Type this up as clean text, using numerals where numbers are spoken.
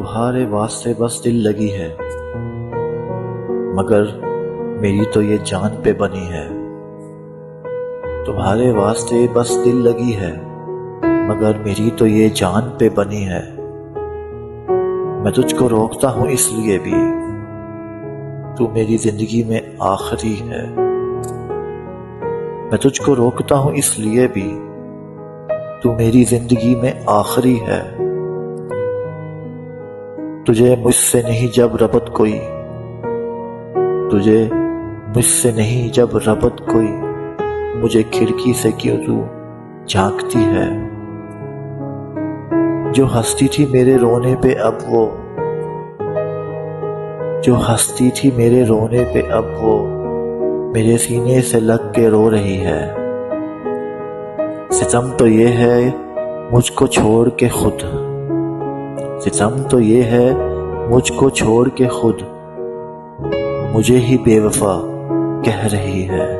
تمہارے واسطے بس دل لگی ہے، مگر میری تو یہ جان پہ بنی ہے۔ تمہارے واسطے بس دل لگی ہے، مگر میری تو یہ جان پہ بنی ہے۔ میں تجھ کو روکتا ہوں اس لیے بھی، تو میری زندگی میں آخری ہے۔ میں تجھ کو روکتا ہوں اس لیے بھی، تو میری زندگی میں آخری ہے۔ تجھے مجھ سے نہیں جب ربط کوئی، تجھے مجھ سے نہیں جب ربط کوئی، مجھے کھڑکی سے کیوں تو جھانکتی ہے۔ جو ہنستی تھی میرے رونے پہ اب وہ، جو ہنستی تھی میرے رونے پہ اب وہ، میرے سینے سے لگ کے رو رہی ہے۔ ستم تو یہ ہے مجھ کو چھوڑ کے خود، ستم تو یہ ہے مجھ کو چھوڑ کے خود، مجھے ہی بے وفا کہہ رہی ہے۔